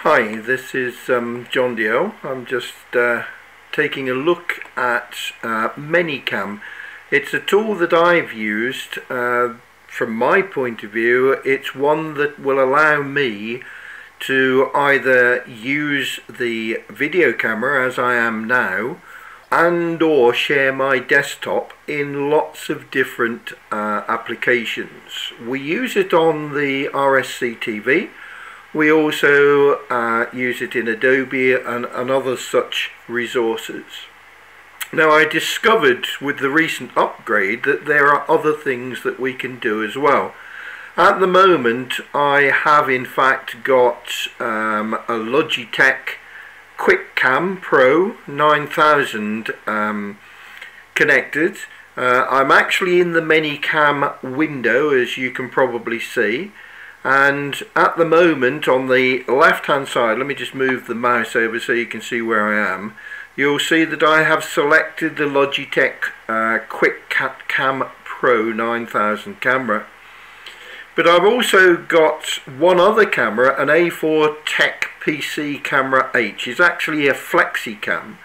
Hi, this is John Dio. I'm just taking a look at ManyCam. It's a tool that I've used. From my point of view, it's one that will allow me to either use the video camera as I am now and or share my desktop in lots of different applications. We use it on the RSC TV. We also use it in Adobe and other such resources. Now, I discovered with the recent upgrade that there are other things that we can do as well. At the moment I have in fact got a Logitech QuickCam Pro 9000 connected. I'm actually in the ManyCam window, as you can probably see. And at the moment on the left hand side, let me just move the mouse over so you can see where I am. You'll see that I have selected the Logitech QuickCam Pro 9000 camera. But I've also got one other camera, an A4 Tech PC Camera H. It's actually a FlexiCam.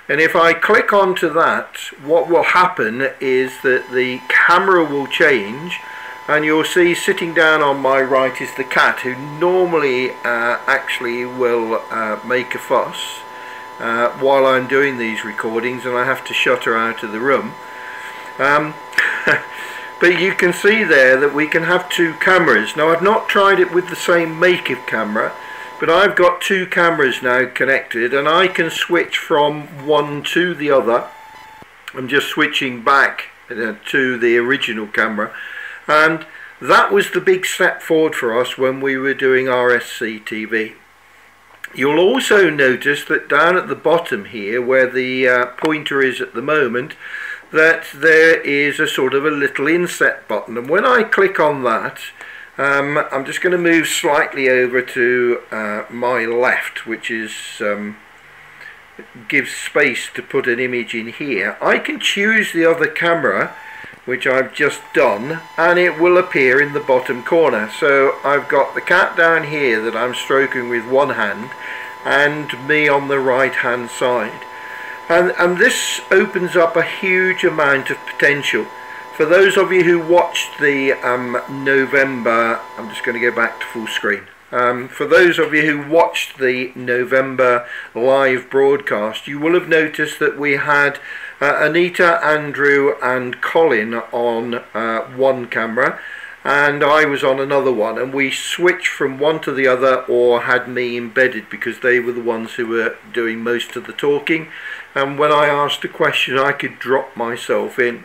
And if I click onto that, what will happen is that the camera will change. And you'll see sitting down on my right is the cat, who normally actually will make a fuss while I'm doing these recordings, and I have to shut her out of the room. But you can see there that we can have two cameras. Now, I've not tried it with the same make of camera, but I've got two cameras now connected, and I can switch from one to the other. I'm just switching back to the original camera. And that was the big step forward for us when we were doing RSC TV. You'll also notice that down at the bottom here, where the pointer is at the moment, that there is a sort of a little inset button. And when I click on that, I'm just going to move slightly over to my left, which is gives space to put an image in here. I can choose the other camera, which I've just done, and it will appear in the bottom corner. So I've got the cat down here that I'm stroking with one hand, and me on the right hand side. And this opens up a huge amount of potential. For those of you who watched the November, I'm just going to go back to full screen. For those of you who watched the November live broadcast, you will have noticed that we had Anita, Andrew and Colin on one camera, and I was on another one, and we switched from one to the other, or had me embedded, because they were the ones who were doing most of the talking, and when I asked a question I could drop myself in.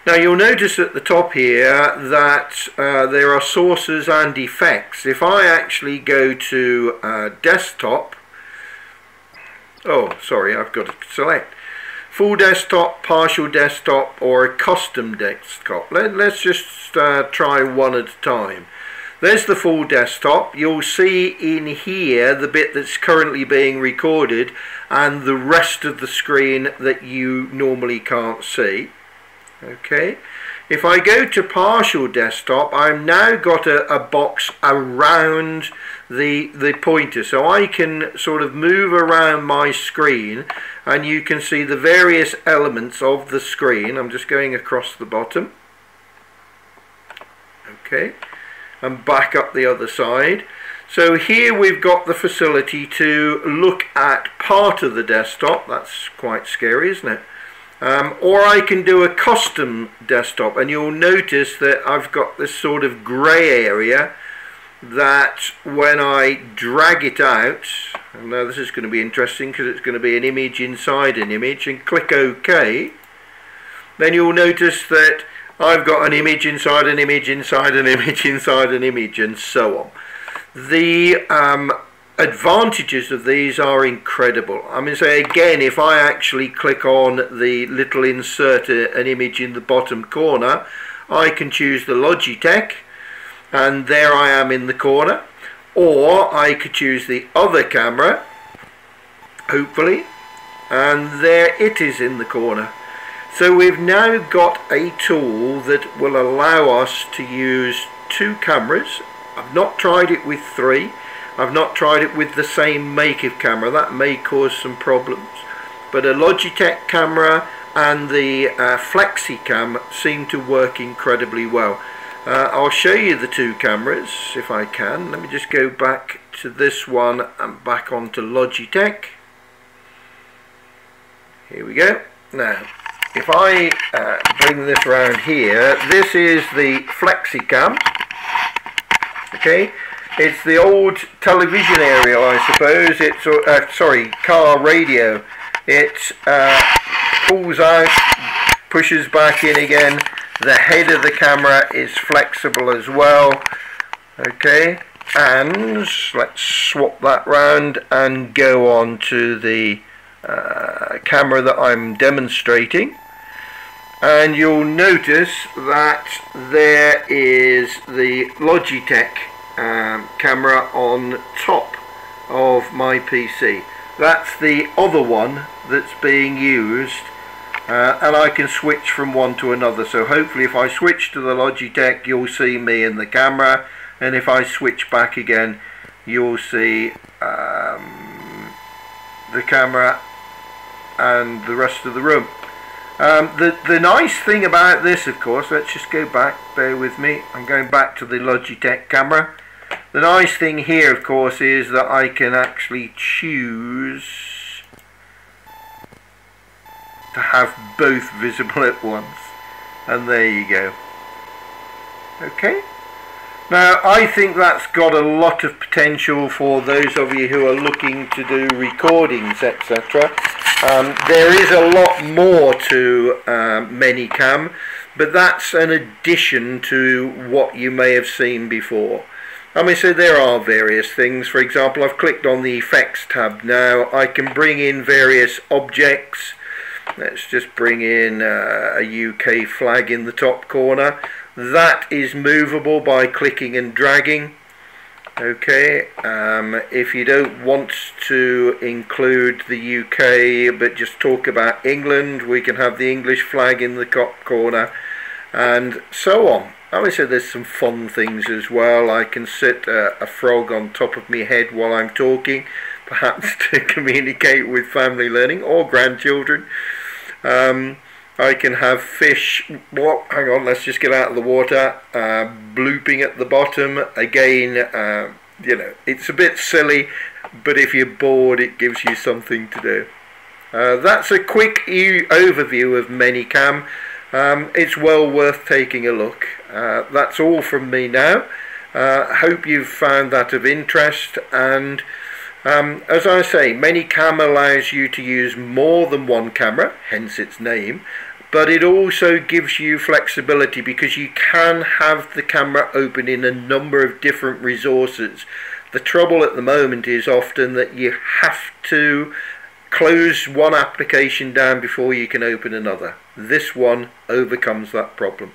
Now, you'll notice at the top here that there are sources and effects. If I actually go to desktop, oh sorry, I've got to select full desktop, partial desktop or a custom desktop. Let's just try one at a time. There's the full desktop. You'll see in here the bit that's currently being recorded and the rest of the screen that you normally can't see. Okay, if I go to partial desktop, I've now got a box around the pointer, so I can sort of move around my screen and you can see the various elements of the screen. I'm just going across the bottom, okay, and back up the other side. So here we've got the facility to look at part of the desktop. That's quite scary, isn't it? Or I can do a custom desktop, and you'll notice that I've got this sort of grey area that when I drag it out, and now this is going to be interesting because it's going to be an image inside an image, and click OK, then you'll notice that I've got an image inside an image inside an image inside an image, and so on. The advantages of these are incredible. I mean, say again, if I actually click on the little insert an image in the bottom corner, I can choose the Logitech, and there I am in the corner, or I could choose the other camera, hopefully, and there it is in the corner. So we've now got a tool that will allow us to use two cameras. I've not tried it with three. I've not tried it with the same make of camera. That may cause some problems. But a Logitech camera and the FlexiCam seem to work incredibly well. I'll show you the two cameras if I can. Let me just go back to this one and back onto Logitech. Here we go. Now, if I bring this around here, this is the FlexiCam. Okay, it's the old television aerial, I suppose. It's sorry, car radio. It pulls out, pushes back in again. The head of the camera is flexible as well. Okay, and let's swap that round and go on to the camera that I'm demonstrating. And you'll notice that there is the Logitech camera on top of my PC. That's the other one that's being used, and I can switch from one to another. So hopefully if I switch to the Logitech, you'll see me in the camera, and if I switch back again, you'll see the camera and the rest of the room. The nice thing about this, of course, let's just go back, bear with me, I'm going back to the Logitech camera. The nice thing here, of course, is that I can actually choose to have both visible at once, and there you go. Okay, now I think that's got a lot of potential for those of you who are looking to do recordings, etc. There is a lot more to ManyCam, but that's an addition to what you may have seen before. I mean, so there are various things. For example, I've clicked on the effects tab now. I can bring in various objects. Let's just bring in a UK flag in the top corner. That is movable by clicking and dragging. Okay, if you don't want to include the UK but just talk about England, we can have the English flag in the top corner, and so on. Obviously there's some fun things as well. I can sit a frog on top of my head while I'm talking, perhaps to communicate with family learning or grandchildren. I can have fish, hang on, let's just get out of the water, blooping at the bottom. Again, you know, it's a bit silly, but if you're bored it gives you something to do. That's a quick overview of ManyCam. It's well worth taking a look. That's all from me now. Hope you've found that of interest, and as I say, ManyCam allows you to use more than one camera, hence its name, but it also gives you flexibility because you can have the camera open in a number of different resources. The trouble at the moment is often that you have to close one application down before you can open another. This one overcomes that problem.